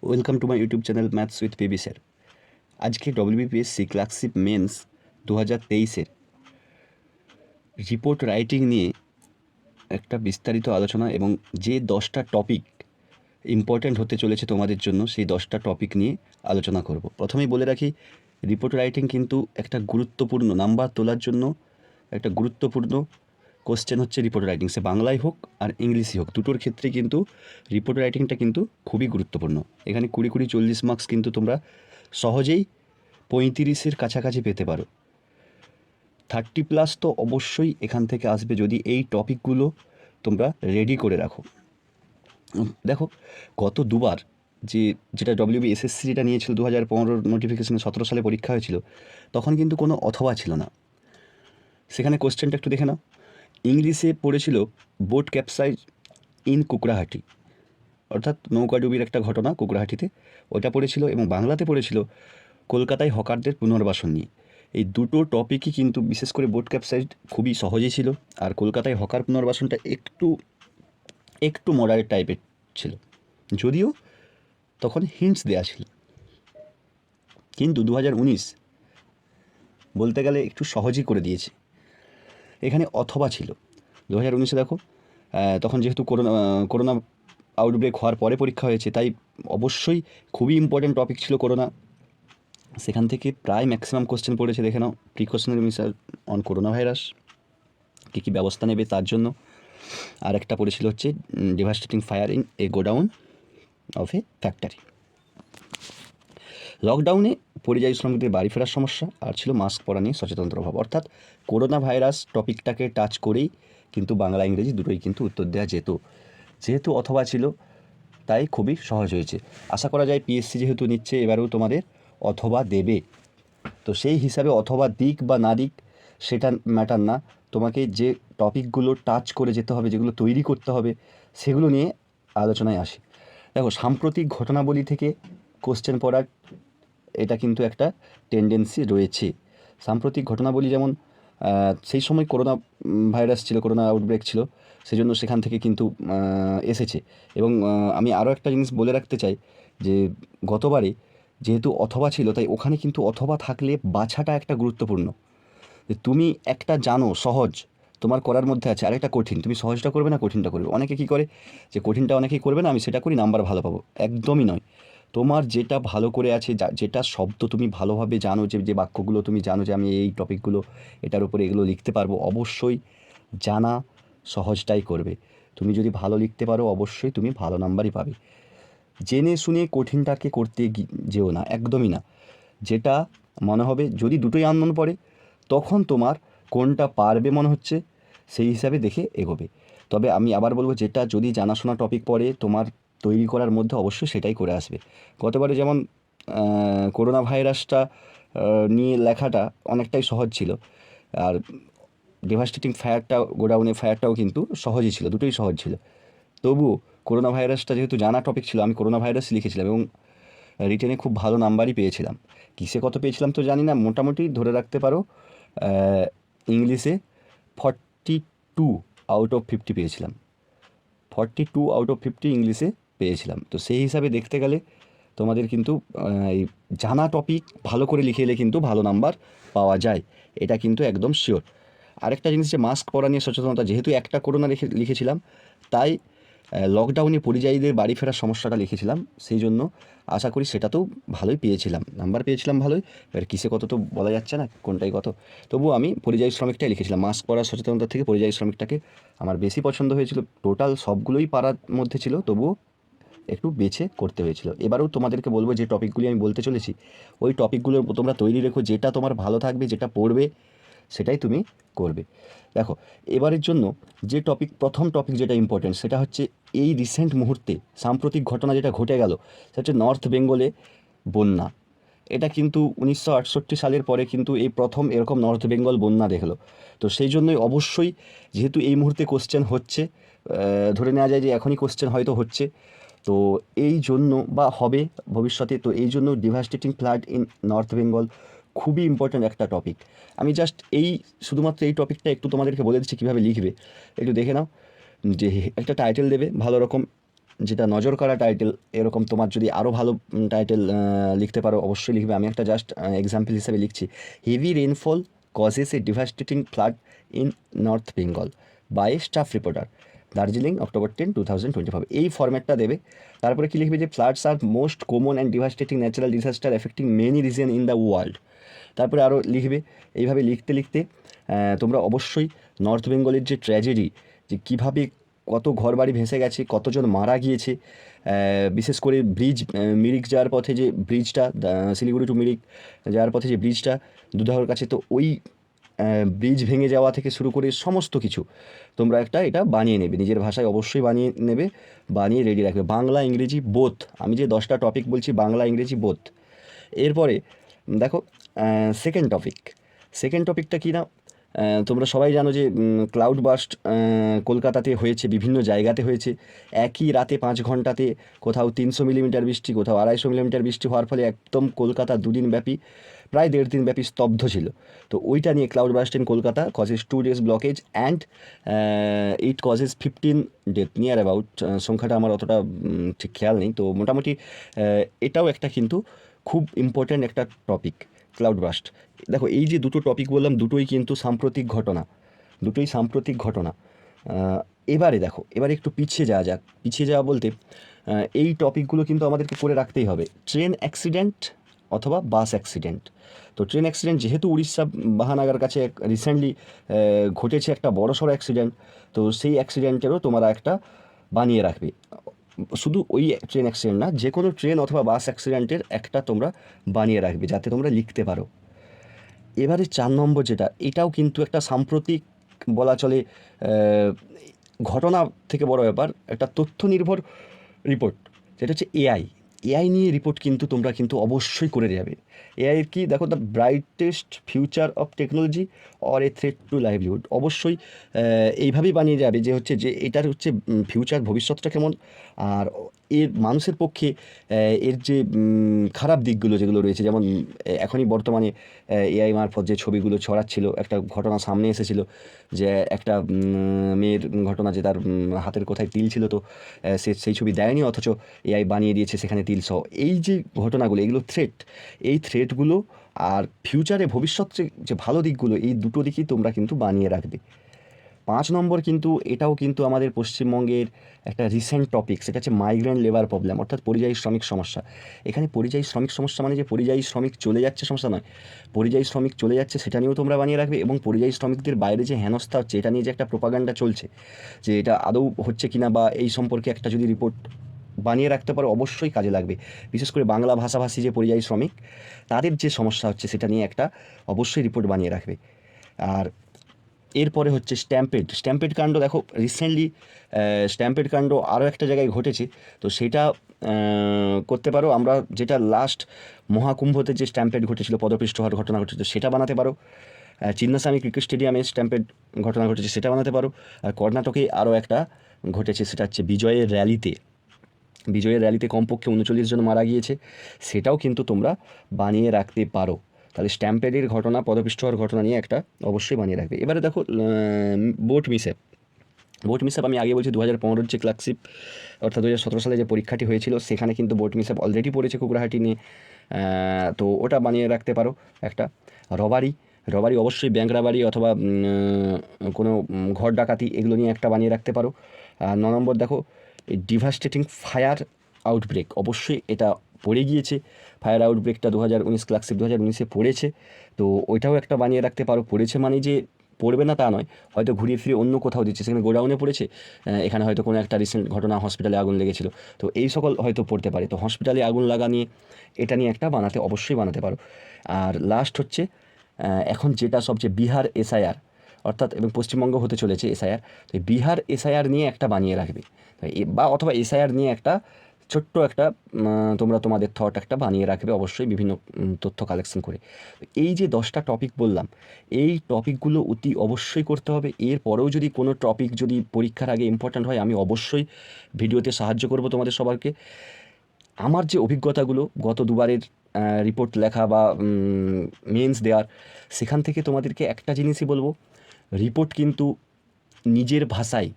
Welcome to my YouTube channel maths with PB sir. আজকে WBPSC clerkship mains 2023-এর report writing নিয়ে একটা বিস্তারিত আলোচনা এবং যে 10টা টপিক ইম্পর্ট্যান্ট হতে চলেছে তোমাদের জন্য সেই 10টা টপিক নিয়ে আলোচনা করব। প্রথমেই বলে রাখি, রিপোর্ট রাইটিং কিন্তু একটা গুরুত্বপূর্ণ নাম্বার তোলার জন্য একটা গুরুত্বপূর্ণ কোশ্চেন হচ্ছে রিপোর্ট রাইটিং। সে বাংলায় হোক আর ইংলিশই হোক, দুটোর ক্ষেত্রে কিন্তু রিপোর্ট রাইটিংটা কিন্তু খুবই গুরুত্বপূর্ণ। এখানে 20-40 মার্কস কিন্তু তোমরা সহজেই 35-এর কাছাকাছি পেতে পারো। 30+ তো অবশ্যই এখান থেকে আসবে যদি এই টপিকগুলো তোমরা রেডি করে রাখো। দেখো, গত দুবার যেটা ডব্লিউবিএসএসসি যেটা নিয়েছিল 2015 নোটিফিকেশনে 17 সালে পরীক্ষা হয়েছিল, তখন কিন্তু কোনো অথবা ছিল না। সেখানে কোশ্চেনটা একটু দেখে নাও। ইংলিশে পড়েছিল বোট ক্যাপসাইজ ইন কুকড়াহাটি, অর্থাৎ নৌকাডুবির একটা ঘটনা কুকড়াহাটিতে, ওইটা পড়েছিল। এবং বাংলাতে পড়েছিল কলকাতায় হকারদের পুনর্বাসন নিয়ে। এই দুটো টপিকই কিন্তু, বিশেষ করে বোট ক্যাপসাইজ খুবই সহজই ছিল, আর কলকাতায় হকার পুনর্বাসনটা একটু মডারেট টাইপের ছিল, যদিও তখন হিন্টস দেওয়া ছিল। কিন্তু 2019 বলতে গেলে একটু সহজই করে দিয়েছে। এখানে অথবা ছিল 2019-এ। দেখো, তখন যেহেতু করোনা আউটব্রেক হওয়ার পরে পরীক্ষা হয়েছে, তাই অবশ্যই খুবই ইম্পর্ট্যান্ট টপিক ছিল করোনা। সেখান থেকে প্রায় ম্যাক্সিমাম কোশ্চেন পড়েছে। দেখে নাও, precautionary measure on coronavirus, কী কী ব্যবস্থা নেবে তার জন্য। আর একটা পড়েছিল হচ্ছে devastating fire in a godown of a factory. লকডাউনে পরিযায়ী শ্রমিকদের বাড়ি ফেরার সমস্যা, আর ছিল মাস্ক পরা নিয়ে সচেতনতার অভাব। অর্থাৎ করোনা ভাইরাস টপিকটাকে টাচ করেই কিন্তু বাংলা ইংরেজি দুটোই কিন্তু উত্তর দেওয়া যেহেতু অথবা ছিল, তাই খুবই সহজ হয়েছে। আশা করা যায় পিএসসি যেহেতু নিচ্ছে, এবারেও তোমাদের অথবা দেবে। তো সেই হিসাবে অথবা দিক বা না দিক সেটা ম্যাটার না, তোমাকে যে টপিকগুলো টাচ করে যেতে হবে, যেগুলো তৈরি করতে হবে, সেগুলো নিয়ে আলোচনায় আসি। দেখো, সাম্প্রতিক ঘটনাবলী থেকে কোশ্চেন পড়ার এটা কিন্তু একটা টেন্ডেন্সি রয়েছে। সাম্প্রতিক ঘটনাবলী যেমন সেই সময় করোনা ভাইরাস ছিল, করোনা আউটব্রেক ছিল, সেজন্য সেখান থেকে কিন্তু এসেছে। এবং আমি আরও একটা জিনিস বলে রাখতে চাই যে গতবারে যেহেতু অথবা ছিল, তাই ওখানে কিন্তু অথবা থাকলে বাছাটা একটা গুরুত্বপূর্ণ। যে তুমি একটা জানো সহজ তোমার করার মধ্যে আছে, আর একটা কঠিন, তুমি সহজটা করবে না কঠিনটা করবে। অনেকে কী করে যে কঠিনটা অনেকেই করবে না, আমি সেটা করি নাম্বার ভালো পাবো, একদমই নয়। তোমার যেটা ভালো করে আছে, যেটা শব্দ তুমি ভালোভাবে জানো, যে বাক্যগুলো তুমি জানো যে আমি এই টপিকগুলো এটার উপরে এগুলো লিখতে পারবো, অবশ্যই জানা সহজটাই করবে। তুমি যদি ভালো লিখতে পারো, অবশ্যই তুমি ভালো নাম্বারই পাবে। জেনে শুনে কঠিনটাকে করতে যেও না, একদমই না। যেটা মনে হবে, যদি দুটোই আননোন পড়ে, তখন তোমার কোনটা পারবে মনে হচ্ছে সেই হিসাবে দেখে এগোবে। তবে আমি আবার বলবো, যেটা যদি জানাশোনা টপিক পড়ে তোমার তৈরি করার মধ্যে, অবশ্যই সেটাই করে আসবে। গতবারে যেমন করোনা ভাইরাসটা নিয়ে লেখাটা অনেকটাই সহজ ছিল, আর ডেভাস্টেটিং ফায়ারটা, গোডাউনে ফায়ারটাও কিন্তু সহজই ছিল, দুটোই সহজ ছিল। তবুও করোনা ভাইরাসটা যেহেতু জানা টপিক ছিল, আমি করোনা ভাইরাস লিখেছিলাম এবং রিটেনে খুব ভালো নাম্বারই পেয়েছিলাম। কিসে কত পেয়েছিলাম তো জানি না, মোটামুটি ধরে রাখতে পারো ইংলিশে 42 আউট অফ 50 পেয়েছিলাম। 42 আউট অফ 50 ইংলিশে পেয়েছিলাম। তো সেই হিসাবে দেখতে গেলে তোমাদের কিন্তু এই জানা টপিক ভালো করে লিখে এলে কিন্তু ভালো নাম্বার পাওয়া যায়, এটা কিন্তু একদম শিওর। আরেকটা জিনিস, যে মাস্ক পরা নিয়ে সচেতনতা, যেহেতু একটা করোনা লিখেছিলাম, তাই লকডাউনে পরিযায়ীদের বাড়ি ফেরার সমস্যাটা লিখেছিলাম, সেই জন্য আশা করি সেটাতেও ভালোই পেয়েছিলাম, নাম্বার পেয়েছিলাম ভালোই। এবার কিসে কত তো বলা যাচ্ছে না কোনটাই কত, তবুও আমি পরিযায়ী শ্রমিকটাই লিখেছিলাম। মাস্ক পরার সচেতনতা থেকে পরিযায়ী শ্রমিকটাকে আমার বেশি পছন্দ হয়েছিল। টোটাল সবগুলোই পারার মধ্যে ছিল, তবুও একটু বেছে করতে হয়েছিল। এবারেও তোমাদেরকে বলবো, যে টপিকগুলি আমি বলতে চলেছি, ওই টপিকগুলোর তোমরা তৈরি রেখো, যেটা তোমার ভালো থাকবে, যেটা পড়বে সেটাই তুমি করবে। দেখো, এবারের জন্য যে প্রথম টপিক যেটা ইম্পর্টেন্ট, সেটা হচ্ছে এই রিসেন্ট মুহূর্তে সাম্প্রতিক ঘটনা যেটা ঘটে গেল, সেটা হচ্ছে নর্থ বেঙ্গলে বন্যা। এটা কিন্তু 1968 সালের পরে কিন্তু এই প্রথম এরকম নর্থ বেঙ্গল বন্যা দেখলো। তো সেই জন্যই অবশ্যই, যেহেতু এই মুহূর্তে কোশ্চেন হচ্ছে, ধরে নেওয়া যায় যে এখনই কোশ্চেন হয়তো হচ্ছে, তো এই জন্য বা হবে ভবিষ্যতে, তো এই জন্য devastating flood in north Bengal খুবই ইম্পর্ট্যান্ট একটা টপিক। আমি জাস্ট শুধুমাত্র এই টপিকটা একটু তোমাদেরকে বলে দিচ্ছি কীভাবে লিখবে, একটু দেখে নাও। যে একটা টাইটেল দেবে ভালো রকম, যেটা নজর কাড়া টাইটেল, এরকম তোমার যদি আরও ভালো টাইটেল লিখতে পারো অবশ্যই লিখবে। আমি একটা জাস্ট এক্সাম্পল হিসেবে লিখছি, heavy rainfall causes a devastating flood in north Bengal by staff reporter, Darjeeling October 10, 2025। এই ফরম্যাটটা দেবে। তারপরে কি লিখবে যে floods are most common and devastating natural disaster affecting many region in the world. তারপরে আরও লিখবে। এইভাবে লিখতে লিখতে তোমরা অবশ্যই নর্থ বেঙ্গলের যে ট্র্যাজেডি, যে কীভাবে কত ঘরবাড়ি ভেসে গেছে, কতজন মারা গিয়েছে, বিশেষ করে ব্রিজ, মিরিক যাওয়ার পথে যে ব্রিজটা, শিলিগুড়ি টু মিরিক যাওয়ার পথে যে ব্রিজটা দুধাহর কাছে, তো ওই ব্রিজ ভেঙে যাওয়া থেকে শুরু করে সমস্ত কিছু তোমরা এটা বানিয়ে নেবে, নিজের ভাষায় অবশ্যই বানিয়ে নেবে, বানিয়ে রেডি রাখবে, বাংলা ইংরেজি বোথ। আমি যে 10টা টপিক বলছি বাংলা ইংরেজি বোথ। এরপরে দেখো সেকেন্ড টপিকটা কী না, তোমরা সবাই জানো যে ক্লাউড বাস্ট কলকাতাতে হয়েছে, বিভিন্ন জায়গাতে হয়েছে। একই রাতে 5 ঘন্টাতে কোথাও 300 মিলিমিটার বৃষ্টি, কোথাও 250 মিলিমিটার বৃষ্টি হওয়ার ফলে একদম কলকাতা দুদিন ব্যাপী, প্রায় 1.5 দিন ব্যাপী স্তব্ধ ছিল। তো ওইটা নিয়ে cloud burst in Kolkata causes 2 days blockage and it causes 15 death near about. সংখ্যাটা আমার অতটা ঠিক খেয়াল নেই। তো মোটামুটি এটাও একটা কিন্তু খুব ইম্পর্ট্যান্ট একটা টপিক, ক্লাউড বাস্ট। দেখো এই যে দুটো টপিক বললাম, দুটোই কিন্তু সাম্প্রতিক ঘটনা। এবারে একটু পিছিয়ে যাওয়া বলতে এই টপিকগুলো কিন্তু আমাদেরকে করে রাখতেই হবে। ট্রেন অ্যাক্সিডেন্ট অথবা বাস অ্যাক্সিডেন্ট। তো ট্রেন অ্যাক্সিডেন্ট যেহেতু উড়িষ্যা বাহানাগার কাছে রিসেন্টলি ঘটেছে একটা বড়সড় অ্যাক্সিডেন্ট, তো সেই অ্যাক্সিডেন্টেরও তোমরা একটা বানিয়ে রাখবে। শুধু ওই ট্রেন অ্যাক্সিডেন্ট না, যে কোনো ট্রেন অথবা বাস অ্যাক্সিডেন্টের একটা তোমরা বানিয়ে রাখবে, যাতে তোমরা লিখতে পারো। এবারে 4 নম্বর যেটা, এটাও কিন্তু একটা সাম্প্রতিক বলা চলে, ঘটনা থেকে বড় ব্যাপার, একটা তথ্য নির্ভর রিপোর্ট, যেটা হচ্ছে এআই নিয়ে রিপোর্ট কিন্তু তোমরা কিন্তু অবশ্যই করে যাবে। এআইয়ের কি দেখো, the brightest future of technology or a threat to livelihood. অবশ্যই এইভাবেই বানিয়ে যাবে যে হচ্ছে যে এটার হচ্ছে ফিউচার, ভবিষ্যৎটা কেমন, আর এর মানুষের পক্ষে এর যে খারাপ দিকগুলো যেগুলো রয়েছে, যেমন এখনই বর্তমানে এআই মারফত যে ছবিগুলো ছড়াচ্ছিল, একটা ঘটনা সামনে এসেছিল যে একটা মেয়ের ঘটনা, যে তার হাতের কোথায় তিল ছিল, তো সে সেই ছবি দেয়নি, অথচ এআই বানিয়ে দিয়েছে সেখানে তিল সহ। এই যে ঘটনাগুলো, এগুলো এই থ্রেটগুলো আর ফিউচারে ভবিষ্যৎ যে ভালো দিকগুলো, এই দুটো দিকই তোমরা কিন্তু বানিয়ে রাখবে। 5 নম্বর কিন্তু এটাও কিন্তু আমাদের পশ্চিমবঙ্গের একটা রিসেন্ট টপিক, সেটা হচ্ছে মাইগ্রেন্ট লেবার প্রবলেম, অর্থাৎ পরিযায়ী শ্রমিক সমস্যা। এখানে পরিযায়ী শ্রমিক সমস্যা মানে যে পরিযায়ী শ্রমিক চলে যাচ্ছে সমস্যা নয়, পরিযায়ী শ্রমিক চলে যাচ্ছে সেটা নিয়েও তোমরা বানিয়ে রাখবে, এবং পরিযায়ী শ্রমিকদের বাইরে যে হেনস্থা হচ্ছে এটা নিয়ে যে একটা প্রোপাগান্ডা চলছে, যে এটা আদৌ হচ্ছে কিনা বা এই সম্পর্কে একটা যদি রিপোর্ট বানিয়ে রাখতে পারো অবশ্যই কাজে লাগবে। বিশেষ করে বাংলা ভাষাভাষী যে পরিযায়ী শ্রমিক, তাদের যে সমস্যা হচ্ছে সেটা নিয়ে একটা অবশ্যই রিপোর্ট বানিয়ে রাখবে। আর এরপরে হচ্ছে স্ট্যাম্পেড কাণ্ড। দেখো রিসেন্টলি স্ট্যাম্পেড কাণ্ড আরও একটা জায়গায় ঘটেছে, তো সেটা করতে পারো। আমরা যেটা লাস্ট মহাকুম্ভতে যে স্ট্যাম্পেড ঘটেছিল, পদপিষ্ট হওয়ার ঘটনা ঘটেছিল, সেটা বানাতে পারো। চিন্নাস্বামী ক্রিকেট স্টেডিয়ামে স্ট্যাম্পেড ঘটনা ঘটেছে, সেটা বানাতে পারো। আর কর্ণাটকে আরও একটা ঘটেছে, সেটা হচ্ছে বিজয়ের র্যালিতে কমপক্ষে 39 জন মারা গিয়েছে, সেটাও কিন্তু তোমরা বানিয়ে রাখতে পারো। তাহলে স্ট্যাম্পেডের ঘটনা, পদপিষ্ট হওয়ার ঘটনা নিয়ে একটা অবশ্যই বানিয়ে রাখবে। এবারে দেখো বোট মিসঅ্যাপ আমি আগে বলছি 2015 যে ক্লার্কশিপ, অর্থাৎ 2017 সালে যে পরীক্ষাটি হয়েছিল, সেখানে কিন্তু বোট মিসঅ্যাপ অলরেডি পড়েছে কুকুরহাটি নিয়ে, তো ওটা বানিয়ে রাখতে পারো একটা। রবারি অবশ্যই ব্যাংক রাবারি অথবা কোনো ঘর ডাকাতি, এগুলো নিয়ে একটা বানিয়ে রাখতে পারো। 9 নম্বর দেখো, ডিভাস্টেটিং ফায়ার আউটব্রেক, অবশ্যই এটা পড়ে গিয়েছে। ফায়ার আউটব্রেকটা 2019 ক্লার্কশিপ 2019-এ পড়েছে, তো ওইটাও একটা বানিয়ে রাখতে পারো। পড়েছে মানে যে পড়বে না তা নয়, হয়তো ঘুরিয়ে ফিরে অন্য কোথাও দিচ্ছে, সেখানে গোডাউনে পড়েছে, এখানে হয়তো কোনো একটা রিসেন্ট ঘটনা, হসপিটালে আগুন লেগেছিল, তো এই সকল হয়তো পড়তে পারে। তো হসপিটালে আগুন লাগা নিয়ে এটা নিয়ে একটা অবশ্যই বানাতে পারো। আর লাস্ট হচ্ছে এখন যেটা সবচেয়ে বিহার এসআইআর, অর্থাৎ এবং পশ্চিমবঙ্গ হতে চলেছে এসআইআর, তো বিহার এসআইআর নিয়ে একটা বানিয়ে রাখবে, বা অথবা এসআইআর নিয়ে একটা ছোট্ট একটা তোমরা তোমাদের থট একটা বানিয়ে রাখবে অবশ্যই, বিভিন্ন তথ্য কালেকশন করে। এই যে 10টা টপিক বললাম, এই টপিকগুলো অতি অবশ্যই করতে হবে। এরপরেও যদি কোনো টপিক যদি পরীক্ষার আগে ইম্পর্ট্যান্ট হয়, আমি অবশ্যই ভিডিওতে সাহায্য করব তোমাদের সবাইকে। আমার যে অভিজ্ঞতাগুলো গত দুবারের রিপোর্ট লেখা বা মেন্স দেওয়ার, সেখান থেকে তোমাদেরকে একটা জিনিসই বলবো, রিপোর্ট কিন্তু নিজের ভাষায়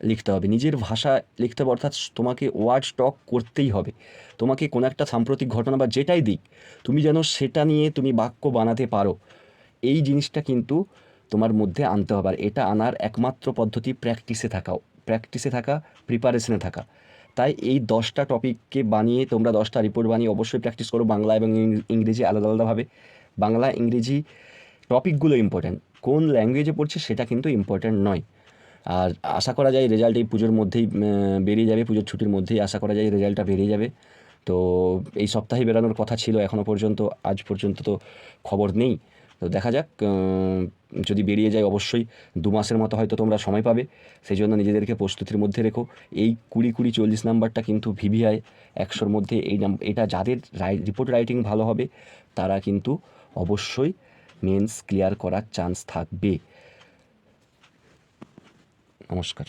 লিখতে হবে, নিজের ভাষা লিখতে হবে, অর্থাৎ তোমাকে ওয়ার্ড স্টক করতেই হবে। তোমাকে কোনো একটা সাম্প্রতিক ঘটনা বা যেটাই দিক, তুমি যেন সেটা নিয়ে তুমি বাক্য বানাতে পারো, এই জিনিসটা কিন্তু তোমার মধ্যে আনতে হবে। আর এটা আনার একমাত্র পদ্ধতি প্র্যাকটিসে থাকা, প্রিপারেশনে থাকা। তাই এই 10টা টপিককে বানিয়ে তোমরা 10টা রিপোর্ট বানিয়ে অবশ্যই প্র্যাকটিস করো, বাংলা এবং ইংরেজি আলাদা আলাদাভাবে। বাংলা ইংরেজি টপিকগুলো ইম্পর্ট্যান্ট, কোন ল্যাঙ্গুয়েজে পড়ছে সেটা কিন্তু ইম্পর্ট্যান্ট নয়। আর আশা করা যায় রেজাল্ট এই পুজোর মধ্যেই বেরিয়ে যাবে, পুজোর ছুটির মধ্যেই আশা করা যায় রেজাল্টটা বেরিয়ে যাবে। তো এই সপ্তাহে বেরানোর কথা ছিল, এখনও পর্যন্ত আজ পর্যন্ত তো খবর নেই। তো দেখা যাক, যদি বেরিয়ে যায় অবশ্যই 2 মাসের মতো হয়তো তোমরা সময় পাবে, সেই জন্য নিজেদেরকে প্রস্তুতির মধ্যে রেখো। এই 20-40 নাম্বারটা কিন্তু ভিভিআই 100-র মধ্যে এটা যাদের রিপোর্ট রাইটিং ভালো হবে তারা কিন্তু অবশ্যই মেন্স ক্লিয়ার করার চান্স থাকবে। নমস্কার।